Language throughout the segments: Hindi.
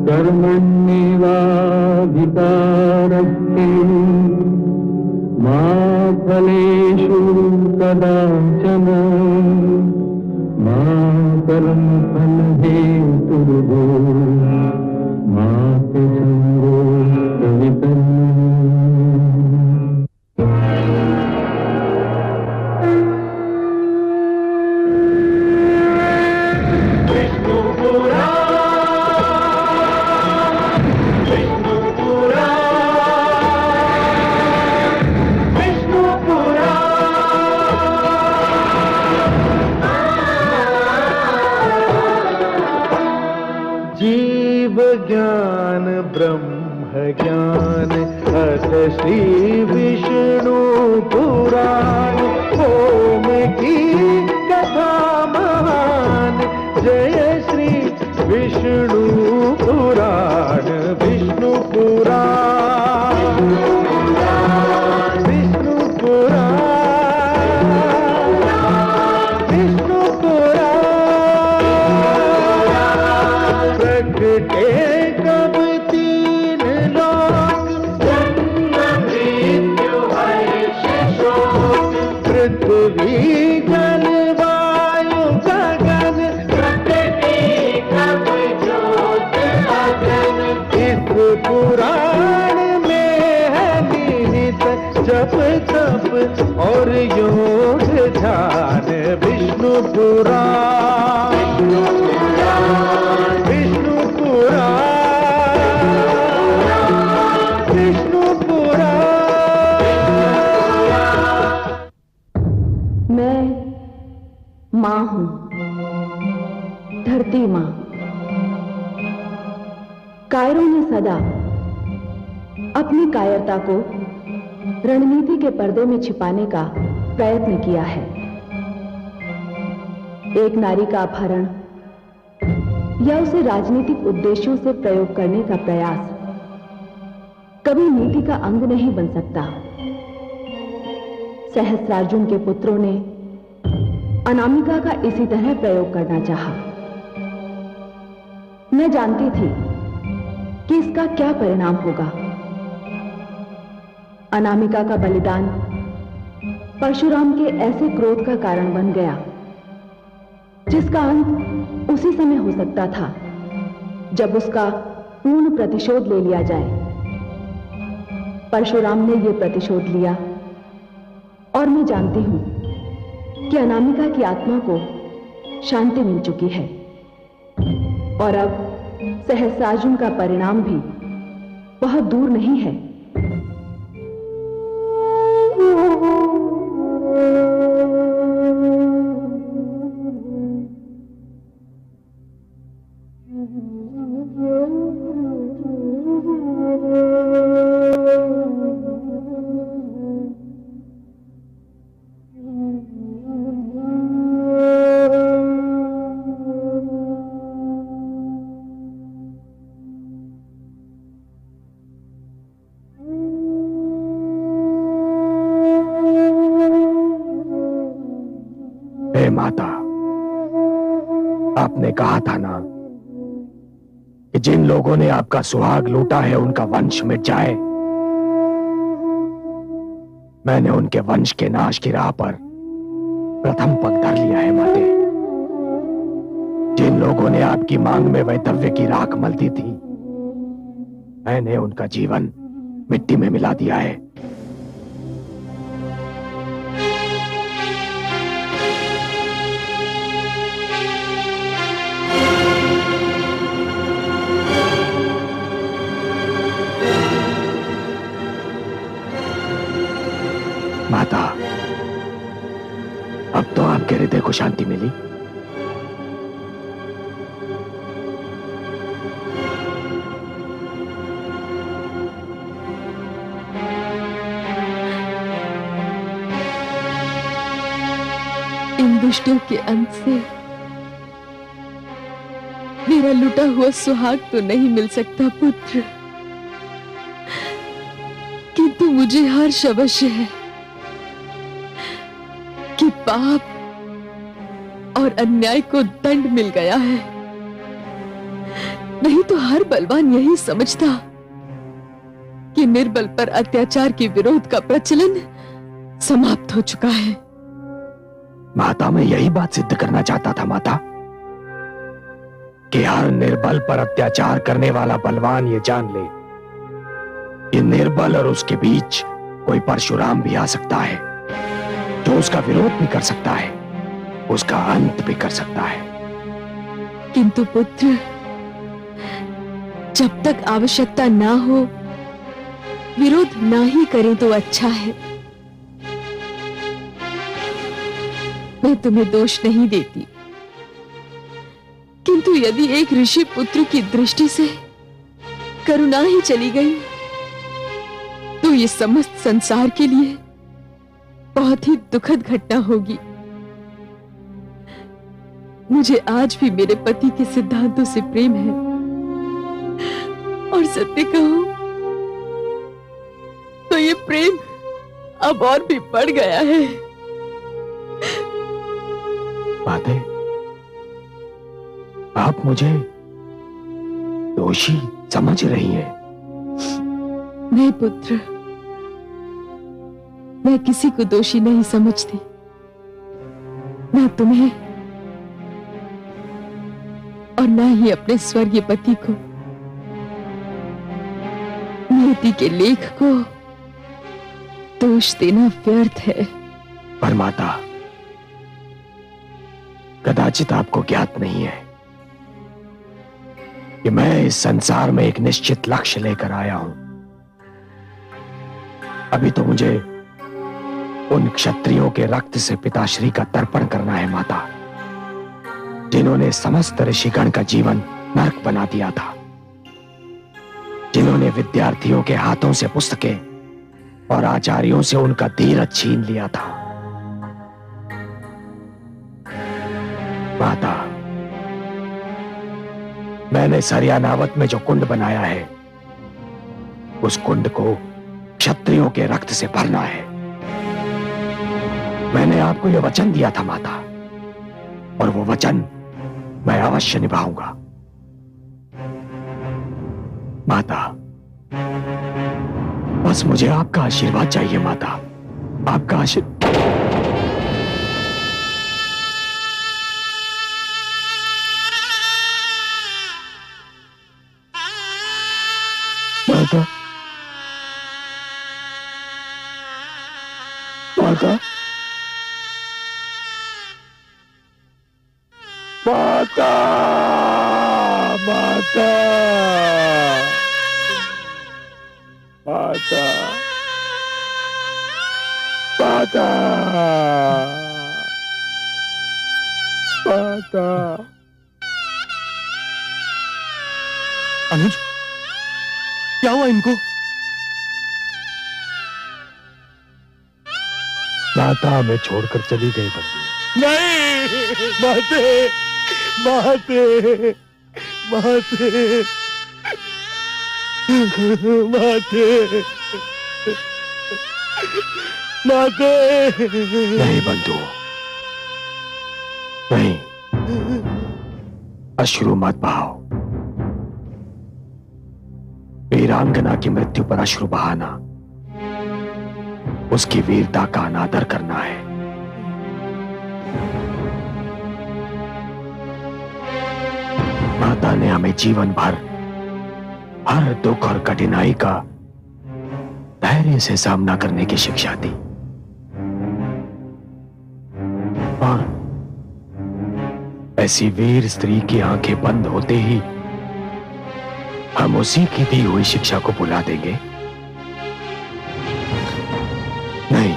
कर्मण्येवाधिकारस्ते मा फलेषु कदाचन मा कर्मफलहेतुर्भो मा ते संगोऽस्त्वविपन्नः। जीव ज्ञान ब्रह्म ज्ञान अथ श्री विष्णु पुराण ओम की कथा महान जय श्री विष्णु पुराण विष्णु पुराण विष्णु पुराण विष्णु पुराण प्रगटे कब तीन लोक जन्म मृत्यु हर्ष शोक पृथ्वी जल वायु गगन प्रकृति कब ज्योत अगन इस पुराण में है निहित जप तप और योग ध्यान विष्णु पुराण विष्णु पुराण विष्णु पुराण। मैं माँ हूँ, धरती माँ। कायरों ने सदा अपनी कायरता को रणनीति के पर्दे में छिपाने का प्रयत्न किया है। एक नारी का अपहरण या उसे राजनीतिक उद्देश्यों से प्रयोग करने का प्रयास कभी नीति का अंग नहीं बन सकता। सहस्रार्जुन के पुत्रों ने अनामिका का इसी तरह प्रयोग करना चाहा। मैं जानती थी कि इसका क्या परिणाम होगा। अनामिका का बलिदान परशुराम के ऐसे क्रोध का कारण बन गया जिसका अंत उसी समय हो सकता था जब उसका पूर्ण प्रतिशोध ले लिया जाए। परशुराम ने यह प्रतिशोध लिया और मैं जानती हूं कि अनामिका की आत्मा को शांति मिल चुकी है और अब सहस्रार्जुन का परिणाम भी बहुत दूर नहीं है। माता, आपने कहा था ना कि जिन लोगों ने आपका सुहाग लूटा है उनका वंश मिट जाए। मैंने उनके वंश के नाश की राह पर प्रथम पग धर लिया है माते। जिन लोगों ने आपकी मांग में वैधव्य की राख मलती थी, मैंने उनका जीवन मिट्टी में मिला दिया है। माता, अब तो आपके हृदय को शांति मिली। इन दुष्टों के अंत से मेरा लुटा हुआ सुहाग तो नहीं मिल सकता पुत्र, किंतु मुझे हर्ष अवश्य है कि पाप और अन्याय को दंड मिल गया है। नहीं तो हर बलवान यही समझता कि निर्बल पर अत्याचार के विरोध का प्रचलन समाप्त हो चुका है। माता, मैं यही बात सिद्ध करना चाहता था माता, कि हर निर्बल पर अत्याचार करने वाला बलवान ये जान ले कि निर्बल और उसके बीच कोई परशुराम भी आ सकता है, जो उसका विरोध भी कर सकता है, उसका अंत भी कर सकता है। किंतु पुत्र, जब तक आवश्यकता ना हो विरोध ना ही करें तो अच्छा है। मैं तुम्हें दोष नहीं देती, किंतु यदि एक ऋषि पुत्र की दृष्टि से करुणा ही चली गई तो ये समस्त संसार के लिए बहुत ही दुखद घटना होगी। मुझे आज भी मेरे पति के सिद्धांतों से प्रेम है, और सत्य कहूं तो ये प्रेम अब और भी बढ़ गया है। बातें, आप मुझे दोषी समझ रही हैं? नहीं पुत्र, मैं किसी को दोषी नहीं समझती, ना तुम्हें और ना ही अपने स्वर्गीय पति को। नियति के लेख को दोष देना व्यर्थ है। पर माता, कदाचित आपको ज्ञात नहीं है कि मैं इस संसार में एक निश्चित लक्ष्य लेकर आया हूं। अभी तो मुझे उन क्षत्रियों के रक्त से पिताश्री का तर्पण करना है माता, जिन्होंने समस्त ऋषिगण का जीवन नरक बना दिया था, जिन्होंने विद्यार्थियों के हाथों से पुस्तकें और आचार्यों से उनका धीरज छीन लिया था। माता, मैंने सरियानावत में जो कुंड बनाया है, उस कुंड को क्षत्रियों के रक्त से भरना है। मैंने आपको यह वचन दिया था माता, और वो वचन मैं अवश्य निभाऊंगा। माता, बस मुझे आपका आशीर्वाद चाहिए माता, आपका आशीर्वाद। माता, माता, माता, माता, माता, माता, माता। अनुज, क्या हुआ इनको? माता हमें छोड़कर चली गई बंधु। नहीं, माते, माते, माते, माते, माते। नहीं बंधु, नहीं, अश्रु मत बहाओ। वीरांगना की मृत्यु पर अश्रु बहाना उसकी वीरता का अनादर करना है। माता ने हमें जीवन भर हर दुख और कठिनाई का धैर्य से सामना करने की शिक्षा दी, और ऐसी वीर स्त्री की आंखें बंद होते ही हम उसी की दी हुई शिक्षा को भुला देंगे? नहीं,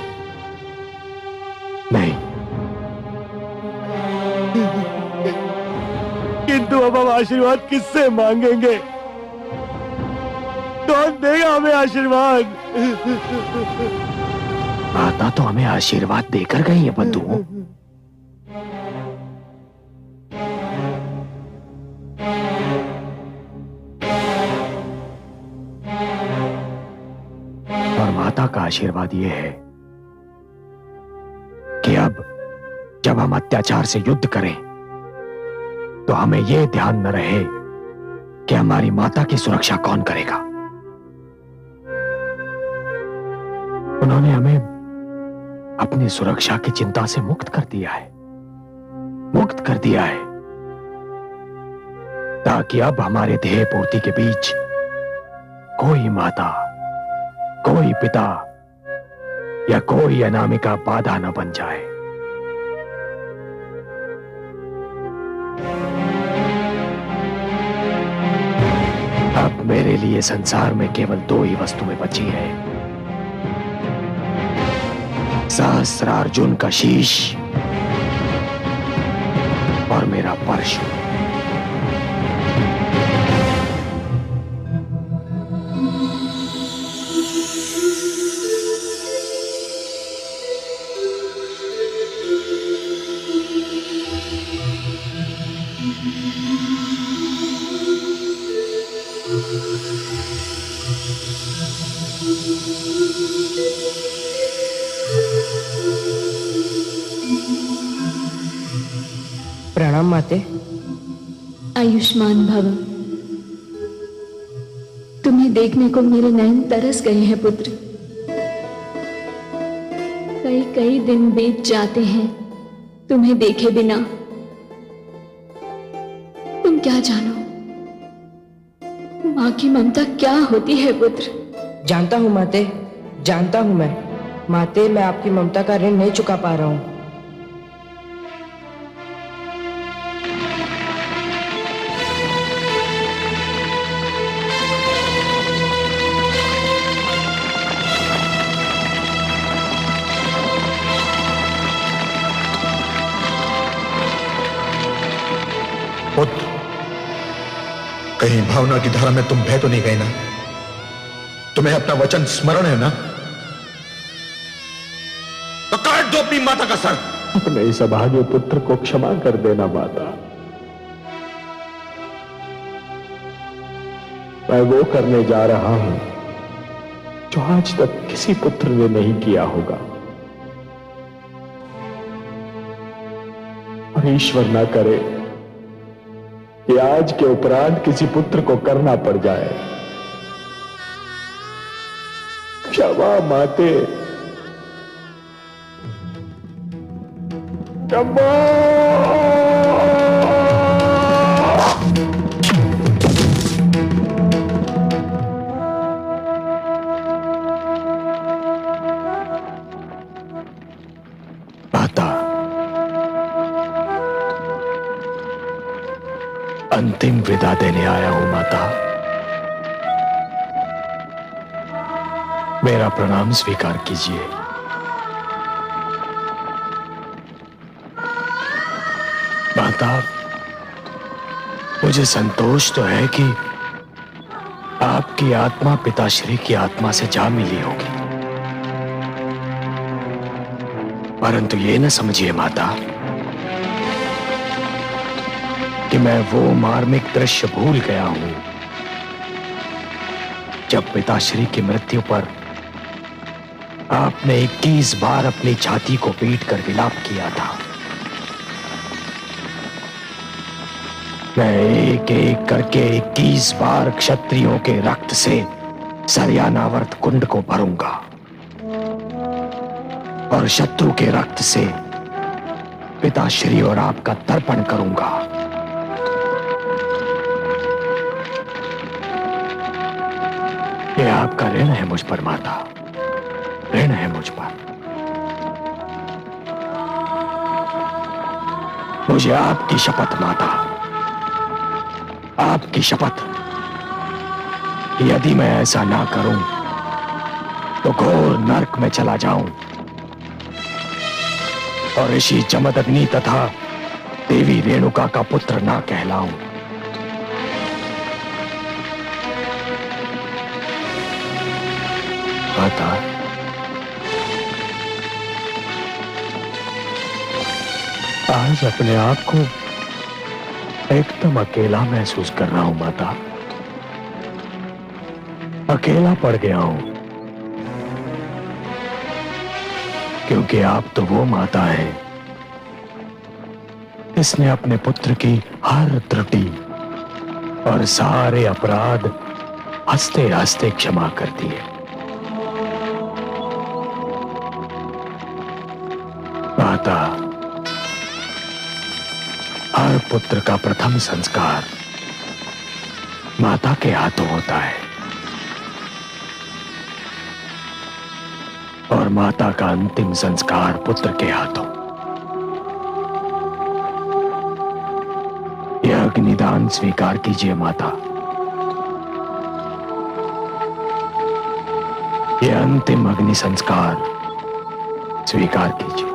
नहीं। किंतु अब हम आशीर्वाद किससे मांगेंगे? कौन देगा हमें आशीर्वाद? माता तो हमें आशीर्वाद देकर गई है बंधुओं। और माता का आशीर्वाद यह है कि अब जब हम अत्याचार से युद्ध करें तो हमें यह ध्यान न रहे कि हमारी माता की सुरक्षा कौन करेगा? उन्होंने हमें अपनी सुरक्षा की चिंता से मुक्त कर दिया है, मुक्त कर दिया है, ताकि अब हमारे ध्येय पूर्ति के बीच कोई माता, कोई पिता या कोई अनामिका बाधा न बन जाए। अब मेरे लिए संसार में केवल दो ही वस्तुएं बची हैं, सहस्रार्जुन का शीश और मेरा परशु। प्रणाम माते। आयुष्मान भव। तुम्हें देखने को मेरे नयन तरस गए हैं पुत्र। कई कई दिन बीत जाते हैं तुम्हें देखे बिना। तुम क्या जानो मां की ममता क्या होती है पुत्र। जानता हूँ माते, जानता हूँ मैं। माते, मैं आपकी ममता का ऋण नहीं चुका पा रहा हूँ। पुत्र, कहीं भावना की धारा में तुम बह तो नहीं गए ना? तुम्हें अपना वचन स्मरण है ना? तो काट दो अपनी माता का सर। अपने इस अभागे पुत्र को क्षमा कर देना माता। मैं वो करने जा रहा हूं जो आज तक किसी पुत्र ने नहीं किया होगा, और ईश्वर ना करे कि आज के उपरांत किसी पुत्र को करना पड़ जाए। क्षमा माते, क्षमा। अंतिम विदा देने आया हूं माता। मेरा प्रणाम स्वीकार कीजिए। माता, मुझे संतोष तो है कि आपकी आत्मा पिताश्री की आत्मा से जा मिली होगी, परंतु ये न समझिए माता कि मैं वो मार्मिक दृश्य भूल गया हूं जब पिताश्री की मृत्यु पर आपने 21 बार अपनी छाती को पीट कर विलाप किया था। मैं एक एक करके 21 बार क्षत्रियों के रक्त से सरयानावर्त कुंड को भरूंगा और शत्रु के रक्त से पिताश्री और आपका तर्पण करूंगा। ये आपका ऋण है मुझ पर माता, ऋण है मुझ पर। मुझे आपकी शपथ माता, आपकी शपथ, यदि मैं ऐसा ना करूं तो घोर नरक में चला जाऊं और ऋषि जमदग्नि तथा देवी रेणुका का पुत्र ना कहलाऊं। माता, आज अपने आप को एकदम अकेला महसूस कर रहा हूं माता। अकेला पड़ गया हूं क्योंकि आप तो वो माता है जिसने अपने पुत्र की हर त्रुटि, और सारे अपराध हंसते हंसते क्षमा कर दिए। माता, हर पुत्र का प्रथम संस्कार माता के हाथों होता है और माता का अंतिम संस्कार पुत्र के हाथों। यह अग्निदान स्वीकार कीजिए माता। यह अंतिम अग्नि संस्कार स्वीकार कीजिए।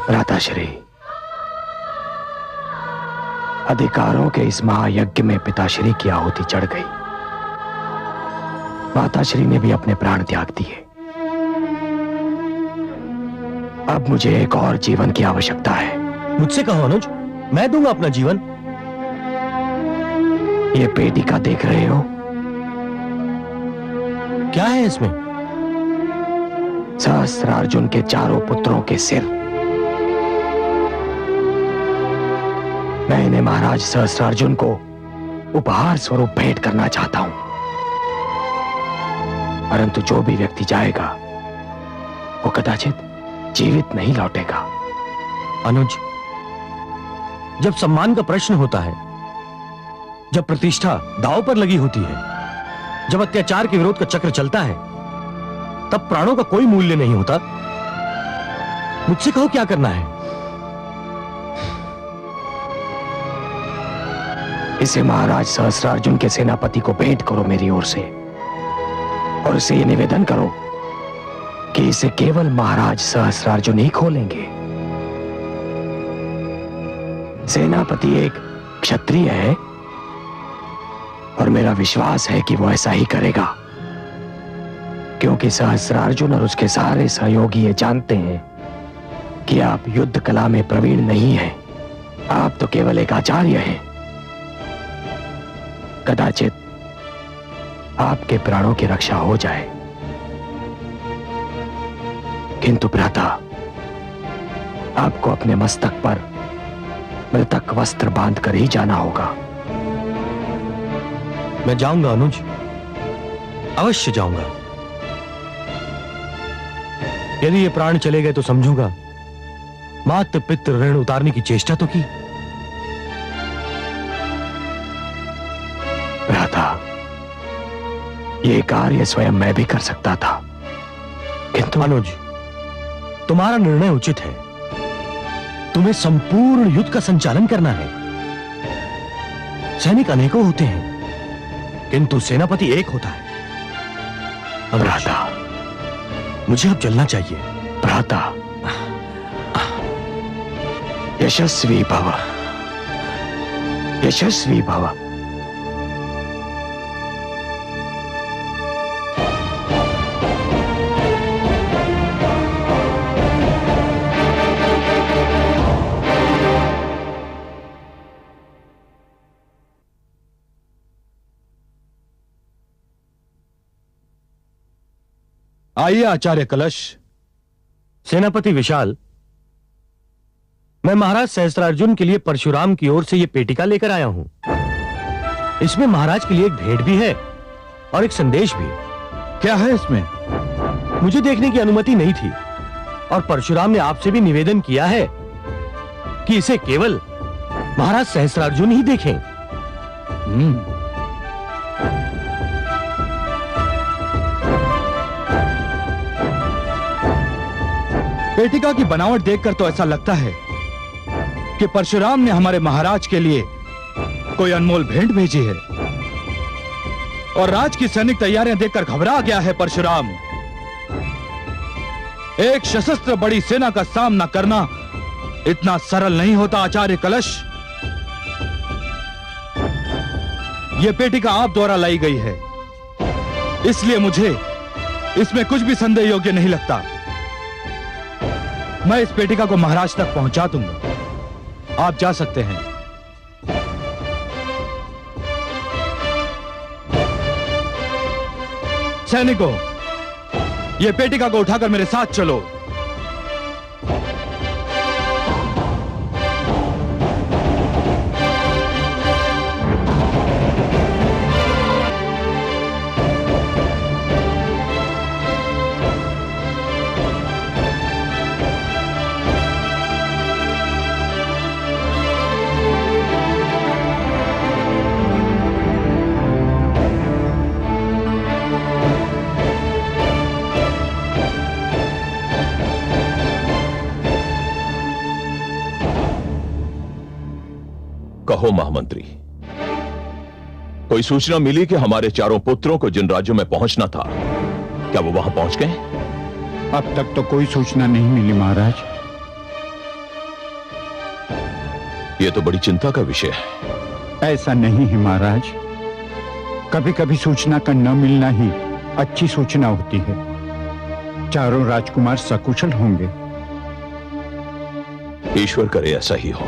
भ्राताश्री, अधिकारों के इस महायज्ञ में पिताश्री की आहुति चढ़ गई। माताश्री ने भी अपने प्राण त्याग दिए। अब मुझे एक और जीवन की आवश्यकता है। मुझसे कहो अनुज, मैं दूंगा अपना जीवन। ये पेटिका देख रहे हो? क्या है इसमें? सहस्त्रार्जुन के चारों पुत्रों के सिर। मैं इन्हें महाराज सहस्त्रार्जुन को उपहार स्वरूप भेंट करना चाहता हूं, परंतु जो भी व्यक्ति जाएगा वो कदाचित जीवित नहीं लौटेगा। अनुज, जब सम्मान का प्रश्न होता है, जब प्रतिष्ठा दांव पर लगी होती है, जब अत्याचार के विरोध का चक्र चलता है, तब प्राणों का कोई मूल्य नहीं होता। मुझसे कहो क्या करना है। इसे महाराज सहस्त्रार्जुन के सेनापति को भेंट करो मेरी ओर से, और उसे यह निवेदन करो कि इसे केवल महाराज सहस्त्रार्जुन ही खोलेंगे। सेनापति एक क्षत्रिय है और मेरा विश्वास है कि वो ऐसा ही करेगा, क्योंकि सहस्त्रार्जुन और उसके सारे सहयोगी ये जानते हैं कि आप युद्ध कला में प्रवीण नहीं हैं। आप तो केवल एक आचार्य हैं। कदाचित आपके प्राणों की रक्षा हो जाए, किंतु भ्राता, आपको अपने मस्तक पर मृतक वस्त्र बांधकर ही जाना होगा। मैं जाऊंगा अनुज, अवश्य जाऊंगा। यदि ये प्राण चले गए तो समझूंगा मात्र पितृ ऋण उतारने की चेष्टा तो की। भ्राता, ये कार्य स्वयं मैं भी कर सकता था, किंतु अनुज, तुम्हारा निर्णय उचित है। तुम्हें संपूर्ण युद्ध का संचालन करना है। सैनिक अनेकों होते हैं, किंतु सेनापति एक होता है। भ्राता, मुझे अब चलना चाहिए। भ्राता, यशस्वी भव, यशस्वी भव। आइए आचार्य कलश। सेनापति विशाल, मैं महाराज सहस्त्रार्जुन के लिए परशुराम की ओर से यह पेटिका लेकर आया हूं। इसमें महाराज के लिए एक भेंट भी है और एक संदेश भी। क्या है इसमें? मुझे देखने की अनुमति नहीं थी और परशुराम ने आपसे भी निवेदन किया है कि इसे केवल महाराज सहस्त्रार्जुन ही देखें। पेटिका की बनावट देखकर तो ऐसा लगता है कि परशुराम ने हमारे महाराज के लिए कोई अनमोल भेंट भेजी है और राज की सैनिक तैयारियां देखकर घबरा गया है परशुराम। एक सशस्त्र बड़ी सेना का सामना करना इतना सरल नहीं होता आचार्य कलश। यह पेटिका आप द्वारा लाई गई है, इसलिए मुझे इसमें कुछ भी संदेह योग्य नहीं लगता। मैं इस पेटिका को महाराज तक पहुंचा दूंगा। आप जा सकते हैं। सैनिकों, यह पेटिका को उठाकर मेरे साथ चलो। कहो महामंत्री, कोई सूचना मिली कि हमारे चारों पुत्रों को जिन राज्यों में पहुंचना था, क्या वो वहां पहुंच गए? अब तक तो कोई सूचना नहीं मिली महाराज। यह तो बड़ी चिंता का विषय है। ऐसा नहीं है महाराज, कभी कभी सूचना का न मिलना ही अच्छी सूचना होती है। चारों राजकुमार सकुशल होंगे। ईश्वर करे ऐसा ही हो।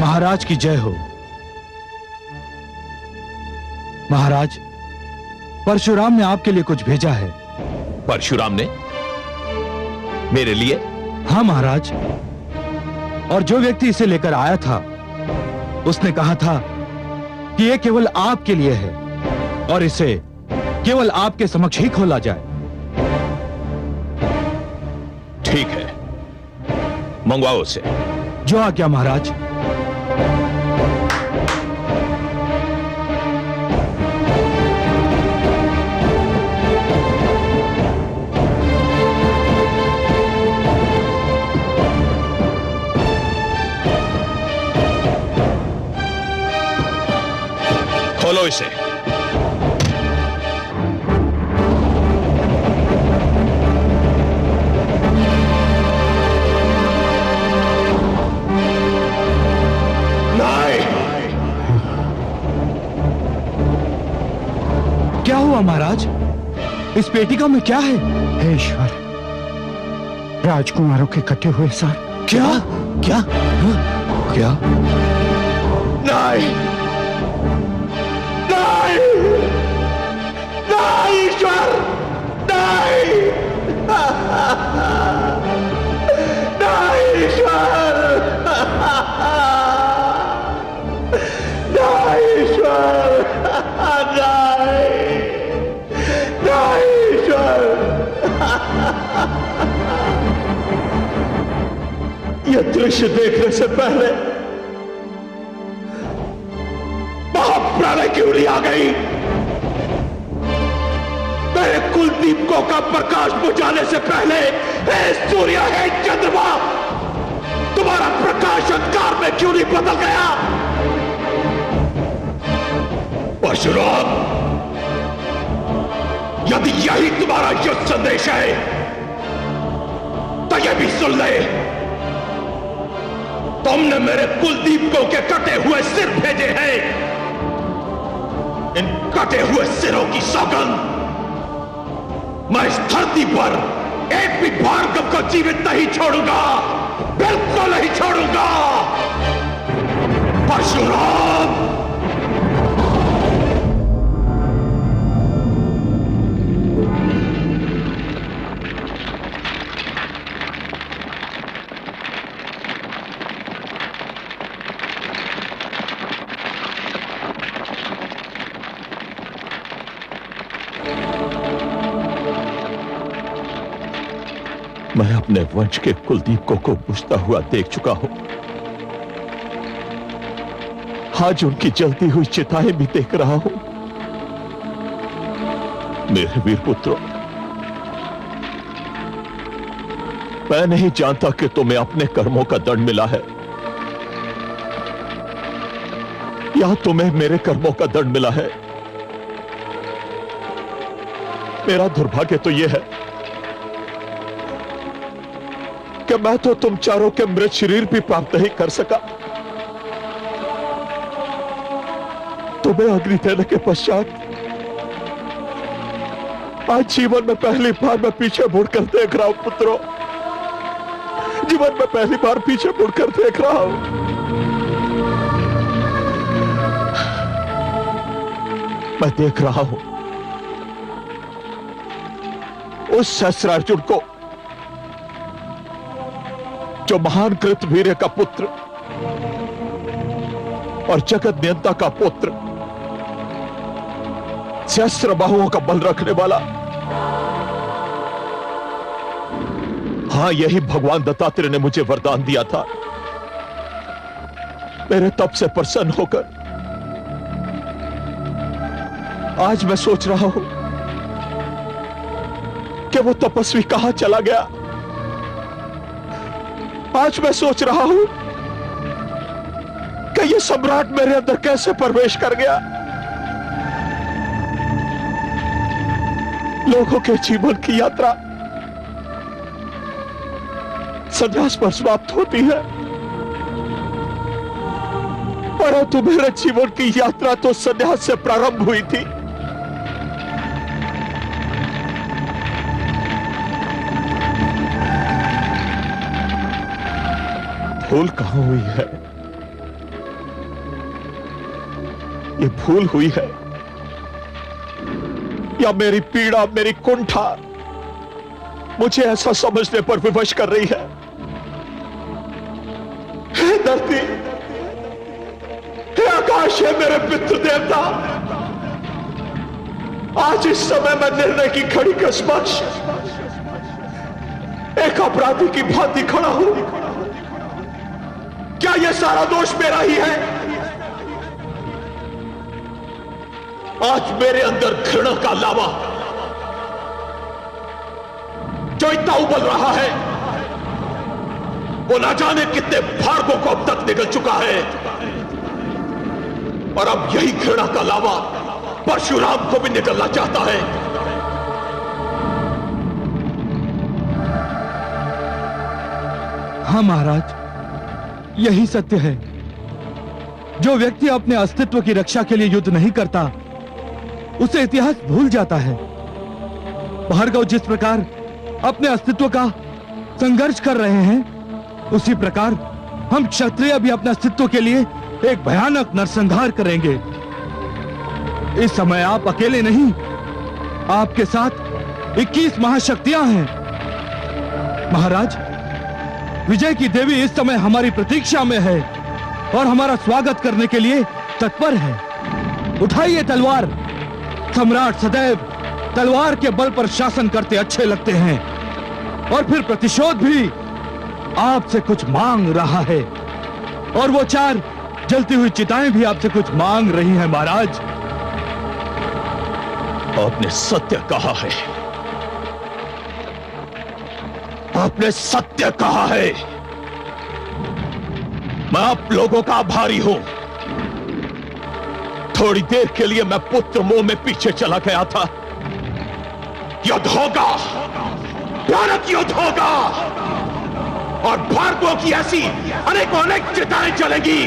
महाराज की जय हो। महाराज, परशुराम ने आपके लिए कुछ भेजा है। परशुराम ने? मेरे लिए? हाँ महाराज, और जो व्यक्ति इसे लेकर आया था उसने कहा था कि यह केवल आपके लिए है और इसे केवल आपके समक्ष ही खोला जाए। ठीक है, मंगवाओ उसे। जो आज्ञा महाराज। खोलो इसे। क्या हुआ महाराज? इस पेटिका में क्या है? हे ईश्वर, राजकुमारों के कटे हुए सार। क्या? क्या? क्या? नहीं, नहीं ईश्वर, नहीं, नहीं ईश्वर, नहीं ईश्वर, नहीं ईश्वर। यह दृश्य देखने से पहले महाप्रलय की उंगली आ गई। मेरे कुलदीपकों का प्रकाश बुझाने से पहले, हे सूर्य, हे चंद्रमा, तुम्हारा प्रकाश अंधकार में क्यों नहीं बदल गया? परशुराम, यदि यही तुम्हारा युद्ध संदेश है तो यह भी सुन ले। तुमने मेरे कुलदीपकों के कटे हुए सिर भेजे हैं। इन कटे हुए सिरों की सौगंध मैं इस धरती पर एक भी भार्गव को जीवित नहीं छोड़ूंगा, बिल्कुल नहीं छोड़ूंगा। परशुराम, मैं अपने वंश के कुलदीपकों को बुझता हुआ देख चुका हूं। आज उनकी जलती हुई चिताएं भी देख रहा हूं। मेरे वीर पुत्रों, मैं नहीं जानता कि तुम्हें अपने कर्मों का दंड मिला है या तुम्हें मेरे कर्मों का दंड मिला है। मेरा दुर्भाग्य तो यह है कि मैं तो तुम चारों के मृत शरीर भी प्राप्त नहीं कर सका। तुम्हें अग्नि देने के पश्चात आज जीवन में पहली बार मैं पीछे मुड़कर देख रहा हूं पुत्रों, जीवन में पहली बार पीछे मुड़कर देख रहा हूं। मैं देख रहा हूं उस सहस्रार्जुन को जो महान कृतवीर्य का पुत्र और जगत नियंता का पुत्र, सहस्त्र बाहुओं का बल रखने वाला। हां, यही भगवान दत्तात्रेय ने मुझे वरदान दिया था। मेरे तप से प्रसन्न होकर आज मैं सोच रहा हूं कि वो तपस्वी कहां चला गया। आज मैं सोच रहा हूं कि ये सम्राट मेरे अंदर कैसे प्रवेश कर गया। लोगों के जीवन की यात्रा संन्यास पर समाप्त होती है, परंतु मेरे जीवन की यात्रा तो संन्यास से प्रारंभ हुई थी। भूल कहां हुई है? ये भूल हुई है या मेरी पीड़ा, मेरी कुंठा मुझे ऐसा समझने पर विवश कर रही है? हे धरती, हे आकाश, है मेरे पितृ देवता, आज इस समय मैं निर्णय की घड़ी के समक्ष एक अपराधी की भांति खड़ा हूं। क्या यह सारा दोष मेरा ही है? आज मेरे अंदर घृणा का लावा जो इतना उबल रहा है, वो ना जाने कितने भार्गवों को अब तक निकल चुका है, और अब यही घृणा का लावा परशुराम को भी निकलना चाहता है। हाँ महाराज, यही सत्य है। जो व्यक्ति अपने अस्तित्व की रक्षा के लिए युद्ध नहीं करता, उसे इतिहास भूल जाता है। भार्गव जिस प्रकार अपने अस्तित्व का संघर्ष कर रहे हैं, उसी प्रकार हम क्षत्रिय भी अपने अस्तित्व के लिए एक भयानक नरसंहार करेंगे। इस समय आप अकेले नहीं, आपके साथ 21 महाशक्तियां हैं। महाराज, विजय की देवी इस समय हमारी प्रतीक्षा में है और हमारा स्वागत करने के लिए तत्पर है। उठाइए तलवार। सम्राट सदैव तलवार के बल पर शासन करते अच्छे लगते हैं, और फिर प्रतिशोध भी आपसे कुछ मांग रहा है, और वो 4 जलती हुई चिताएं भी आपसे कुछ मांग रही हैं। महाराज, आपने सत्य कहा है, आपने सत्य कहा है। मैं आप लोगों का आभारी हूं। थोड़ी देर के लिए मैं पुत्र मोह में पीछे चला गया था। युद्ध होगा, भयानक युद्ध होगा, और भार्गवों की ऐसी अनेकों अनेक चिताएं जलेगी,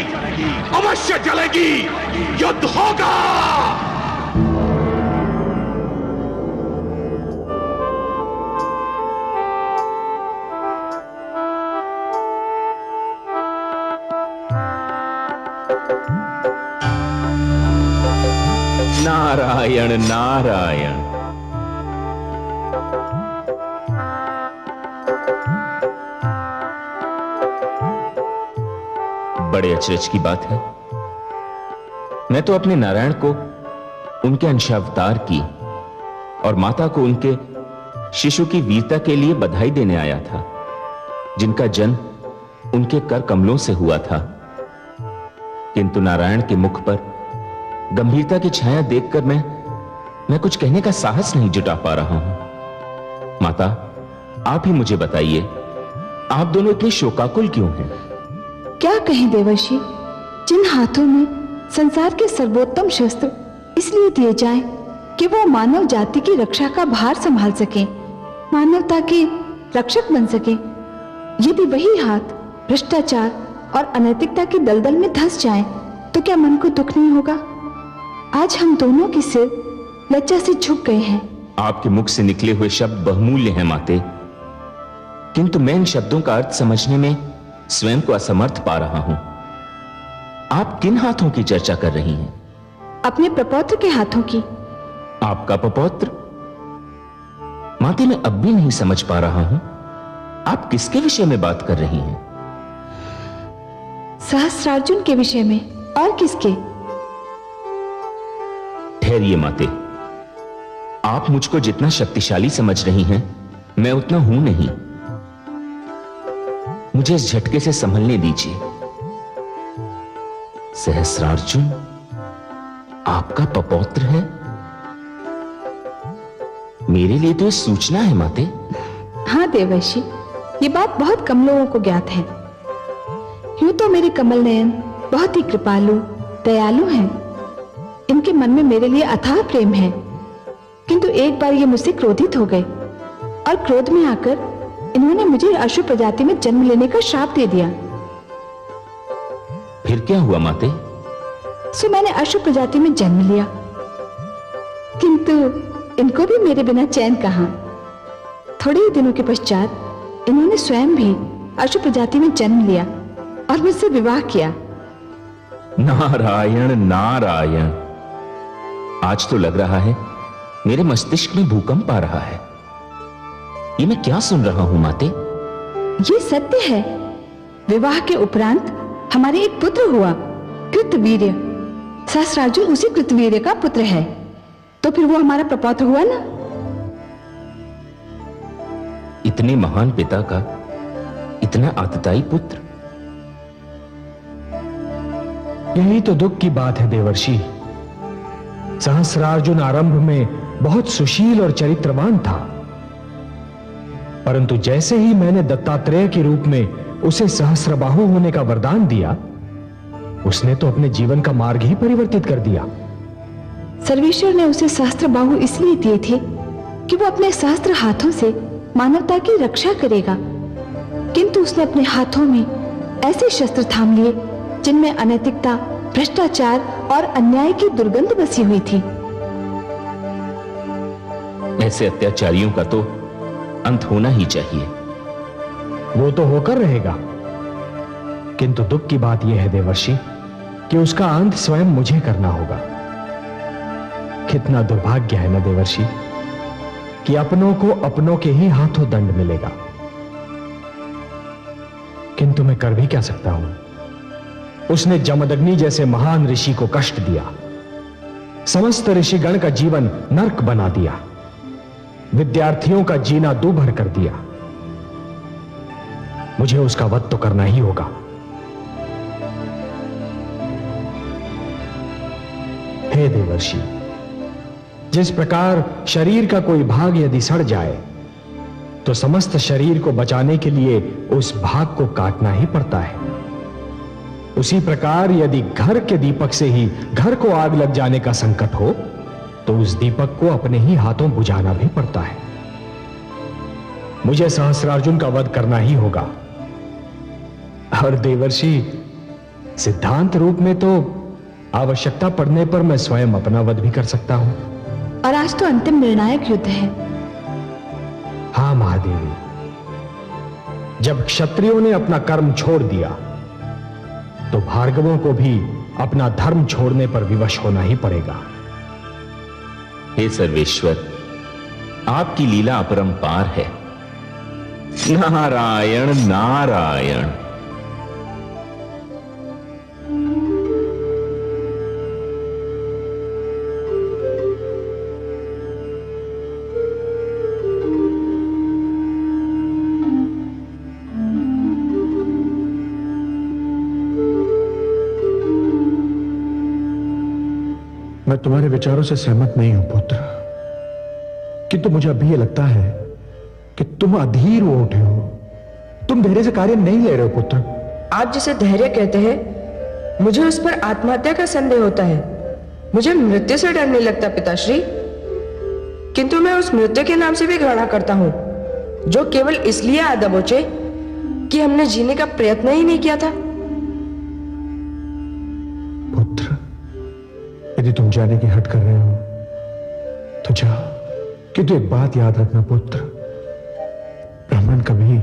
अवश्य जलेगी। युद्ध होगा। नारायण नारायण। बड़े अचरज की बात है, मैं तो अपने नारायण को उनके अंशावतार की और माता को उनके शिशु की वीरता के लिए बधाई देने आया था, जिनका जन्म उनके कर कमलों से हुआ था। किंतु नारायण के मुख पर गंभीरता की छाया देखकर मैं कुछ कहने का साहस नहीं जुटा पा रहा हूं। माता, आप ही मुझे बताइए, आप दोनों इतने शोकाकुल क्यों हैं? क्या कहें देवर्षि, जिन हाथों में संसार के सर्वोत्तम शस्त्र इसलिए दिए जाएं कि वो मानव जाति की रक्षा का भार संभाल सके, मानवता के रक्षक बन सके, यदि वही हाथ भ्रष्टाचार और अनैतिकता की दलदल में धंस जाएं, तो क्या मन को दुख नहीं होगा? आज हम दोनों के सिर लज्जा से झुक गए हैं। आपके मुख से निकले हुए शब्द बहुमूल्य हैं माते, किंतु मैं इन शब्दों का अर्थ समझने में स्वयं को असमर्थ पा रहा हूं। आप किन हाथों की चर्चा कर रही हैं? अपने प्रपौत्र के हाथों की। आपका प्रपौत्र? माते, मैं अब भी नहीं समझ पा रहा हूं, आप किसके विषय में बात कर रही हैं? सहस्रार्जुन के विषय में, और किसके? ठहरिए माते, आप मुझको जितना शक्तिशाली समझ रही हैं, मैं उतना हूं नहीं। मुझे इस झटके से संभलने दीजिए। सहस्रार्जुन आपका पपौत्र है? मेरे लिए तो यह सूचना है माते। हाँ देवर्षि, ये बात बहुत कम लोगों को ज्ञात है। यूं तो मेरे कमल नयन बहुत ही कृपालु दयालु हैं। इनके मन में मेरे लिए अथाह प्रेम है, किंतु एक बार ये मुझसे क्रोधित हो गए और क्रोध में आकर इन्होंने मुझे अश्व प्रजाति में जन्म लेने का श्राप दे दिया। फिर क्या हुआ माते? सो मैंने अश्व प्रजाति में जन्म लिया, किंतु इनको भी मेरे बिना चैन कहां। थोड़े ही दिनों के पश्चात इन्होंने स्वयं भी अश्व प्रजाति में जन्म लिया और मुझसे विवाह किया। नारायण नारायण, आज तो लग रहा है मेरे मस्तिष्क में भूकंप आ रहा है। ये मैं क्या सुन रहा हूं माते? ये सत्य है। विवाह के उपरांत हमारे एक पुत्र हुआ, कृतवीर्य। सहस्रार्जुन उसी कृतवीर्य का पुत्र है, तो फिर वो हमारा प्रपौत्र हुआ ना। इतने महान पिता का इतना आतताई पुत्र। यही तो दुख की बात है देवर्षि। सहस्रार्जुन आरंभ में बहुत सुशील और चरित्रवान था, परंतु जैसे ही मैंने दत्तात्रेय के रूप में उसे सहस्रबाहु होने का वरदान दिया, उसने तो अपने जीवन का मार्ग ही परिवर्तित कर दिया। सर्वेश्वर ने उसे सहस्त्रबाहु इसलिए दिए थे कि वो अपने सहस्त्र हाथों से मानवता की रक्षा करेगा, किंतु उसने अपने हाथों में ऐसे शस्त्र थाम लिए जिनमें अनैतिकता, भ्रष्टाचार और अन्याय की दुर्गंध बसी हुई थी। ऐसे अत्याचारियों का तो अंत होना ही चाहिए। वो तो होकर रहेगा, किंतु दुख की बात यह है देवर्षि कि उसका अंत स्वयं मुझे करना होगा। कितना दुर्भाग्य है ना देवर्षि कि अपनों को अपनों के ही हाथों दंड मिलेगा। किंतु मैं कर भी क्या सकता हूं? उसने जमदग्नि जैसे महान ऋषि को कष्ट दिया, समस्त ऋषिगण का जीवन नर्क बना दिया, विद्यार्थियों का जीना दूभर कर दिया। मुझे उसका वध तो करना ही होगा। हे देवर्षि, जिस प्रकार शरीर का कोई भाग यदि सड़ जाए तो समस्त शरीर को बचाने के लिए उस भाग को काटना ही पड़ता है, उसी प्रकार यदि घर के दीपक से ही घर को आग लग जाने का संकट हो तो उस दीपक को अपने ही हाथों बुझाना भी पड़ता है। मुझे सहस्रार्जुन का वध करना ही होगा। और देवर्षि, सिद्धांत रूप में तो आवश्यकता पड़ने पर मैं स्वयं अपना वध भी कर सकता हूं। और आज तो अंतिम निर्णायक युद्ध है। हां महादेवी, जब क्षत्रियों ने अपना कर्म छोड़ दिया तो भार्गवों को भी अपना धर्म छोड़ने पर विवश होना ही पड़ेगा। हे सर्वेश्वर, आपकी लीला अपरंपार है। नारायण नारायण। मैं तुम्हारे विचारों से सहमत नहीं हूं पुत्र, किंतु मुझे अभी यह लगता है कि तुम अधीर हो उठे हो। तुम धैर्य से कार्य नहीं ले रहे हो पुत्र। आप जिसे धैर्य कहते हैं, मुझे उस पर आत्महत्या का संदेह होता है। मुझे मृत्यु से डर नहीं लगता पिताश्री, किंतु मैं उस मृत्यु के नाम से भी घृणा करता हूं, जो केवल इसलिए आ दबोचे कि हमने जीने का प्रयत्न ही नहीं किया था। पुत्र, यदि तुम जाने की हट कर रहे हो तो जाओ, किंतु एक बात याद रखना पुत्र, ब्राह्मण कभी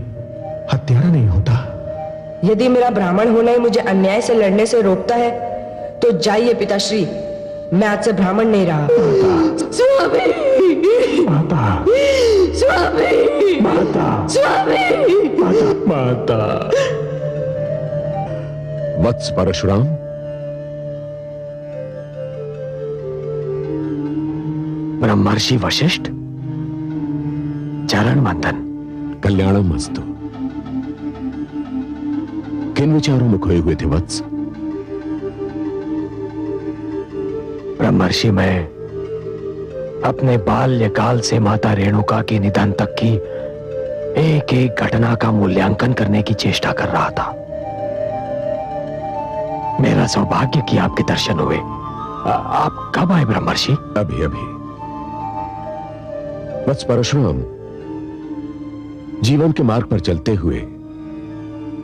हत्यारा नहीं होता। यदि मेरा ब्राह्मण होना ही मुझे अन्याय से लड़ने से रोकता है तो जाइए पिताश्री, मैं आज से ब्राह्मण नहीं रहा। स्वामी, माता, स्वामी, माता, स्वामी, माता। वत्स परशुराम, ब्रह्मर्षि वशिष्ठ, चरण वंदन। कल्याणमस्तु। किन विचारों में खोए हुए थे वत्स? ब्रह्मर्षि, मैं अपने बाल्यकाल से माता रेणुका के निधन तक की एक एक घटना का मूल्यांकन करने की चेष्टा कर रहा था। मेरा सौभाग्य कि आपके दर्शन हुए। आप कब आए ब्रह्मर्षि? अभी अभी। वत्स परशुराम, जीवन के मार्ग पर चलते हुए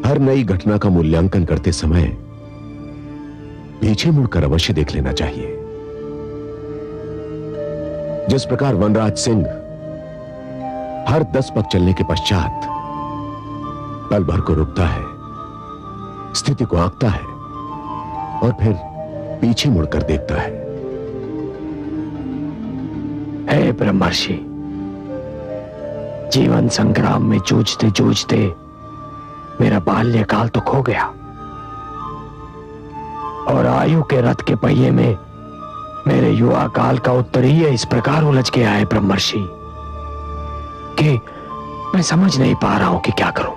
हर नई घटना का मूल्यांकन करते समय पीछे मुड़कर अवश्य देख लेना चाहिए। जिस प्रकार वनराज सिंह हर 10 पग चलने के पश्चात पल भर को रुकता है, स्थिति को आंकता है और फिर पीछे मुड़कर देखता है। हे ब्रह्मर्षि, जीवन संग्राम में जूझते जूझते मेरा बाल्यकाल तो खो गया और आयु के रथ के पहिए में मेरे युवा काल का उत्तरीय इस प्रकार उलझ गया है ब्रह्मर्षि कि मैं समझ नहीं पा रहा हूं कि क्या करूं।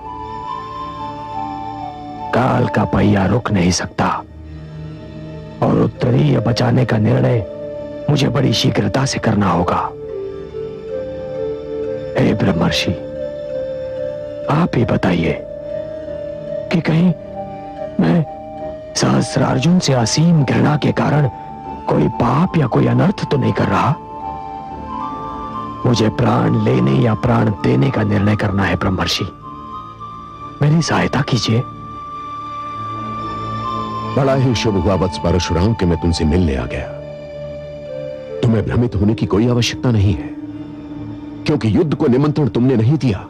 काल का पहिया रुक नहीं सकता और उत्तरीय बचाने का निर्णय मुझे बड़ी शीघ्रता से करना होगा। हे ब्रह्मर्षि, आप ही बताइए कि कहीं मैं सहस्रार्जुन से असीम घृणा के कारण कोई पाप या कोई अनर्थ तो नहीं कर रहा। मुझे प्राण लेने या प्राण देने का निर्णय करना है ब्रह्मर्षि, मेरी सहायता कीजिए। बड़ा ही शुभ हुआ वत्स परशुराम कि मैं तुमसे मिलने आ गया। तुम्हें भ्रमित होने की कोई आवश्यकता नहीं है, क्योंकि युद्ध को निमंत्रण तुमने नहीं दिया,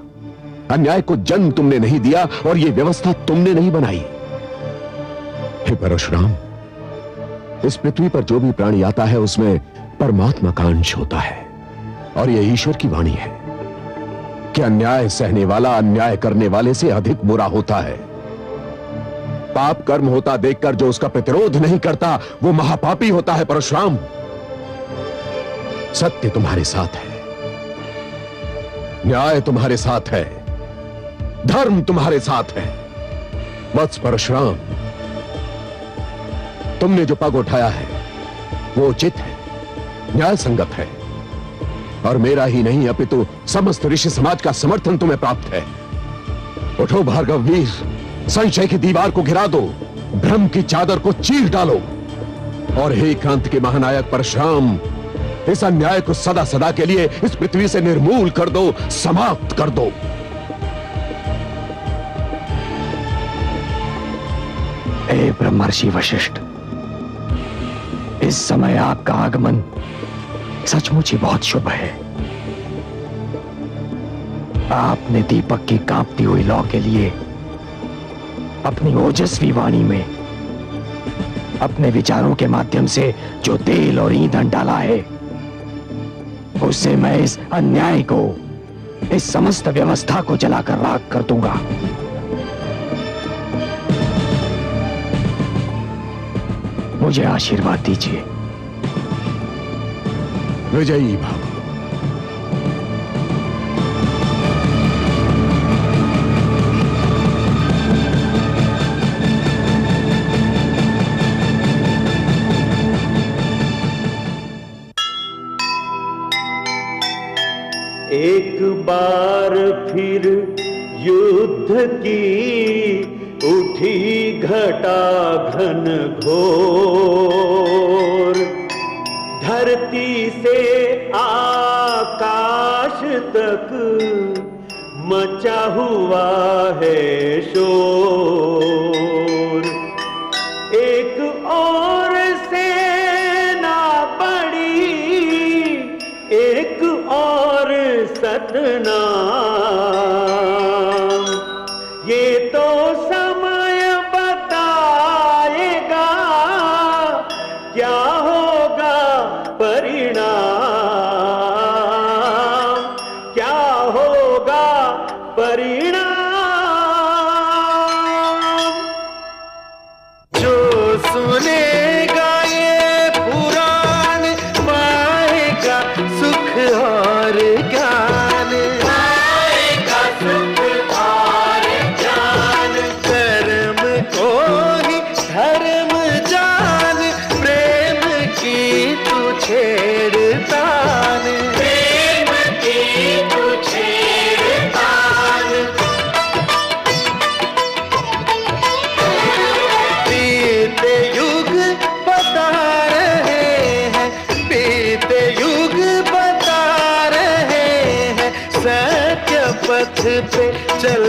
अन्याय को जन्म तुमने नहीं दिया और यह व्यवस्था तुमने नहीं बनाई। हे परशुराम, इस पृथ्वी पर जो भी प्राणी आता है उसमें परमात्मा का अंश होता है और यह ईश्वर की वाणी है कि अन्याय सहने वाला अन्याय करने वाले से अधिक बुरा होता है। पाप कर्म होता देखकर जो उसका प्रतिरोध नहीं करता वो महापापी होता है। परशुराम, सत्य तुम्हारे साथ है, न्याय तुम्हारे साथ है, धर्म तुम्हारे साथ है। वत्स परशुराम, तुमने जो पग उठाया है वो उचित है, न्याय संगत है और मेरा ही नहीं अपितु समस्त ऋषि समाज का समर्थन तुम्हें प्राप्त है। उठो भार्गव वीर, संशय की दीवार को गिरा दो, भ्रम की चादर को चीर डालो और हे कांत के महानायक परशुराम, इस अन्याय को सदा सदा के लिए इस पृथ्वी से निर्मूल कर दो, समाप्त कर दो। हे ब्रह्मर्षि वशिष्ठ, इस समय आपका आगमन सचमुच ही बहुत शुभ है। आपने दीपक की कांपती हुई लौ के लिए अपनी ओजस्वी वाणी में अपने विचारों के माध्यम से जो तेल और ईंधन डाला है उससे मैं इस अन्याय को, इस समस्त व्यवस्था को जलाकर राख कर दूंगा। मुझे आशीर्वाद दीजिए। विजयी भव। एक बार फिर युद्ध की उठी घटा घन घोर, धरती से आकाश तक मचा हुआ है शोर। एक और सेना बड़ी, एक और सतनाम, ये तो समय बताएगा क्या होगा परिणाम, क्या होगा परिणाम। जो सुनेगा ये पुराण पाएगा सुख और ज्ञान, पाएगा सुख और ज्ञान। कर्म को ही धर्म जान, प्रेम की तू छेड़तान, प्रेम की तू छेड़तान। बीते युग बता रहे हैं, बीते युग बता रहे हैं, सत्य पथ पे चल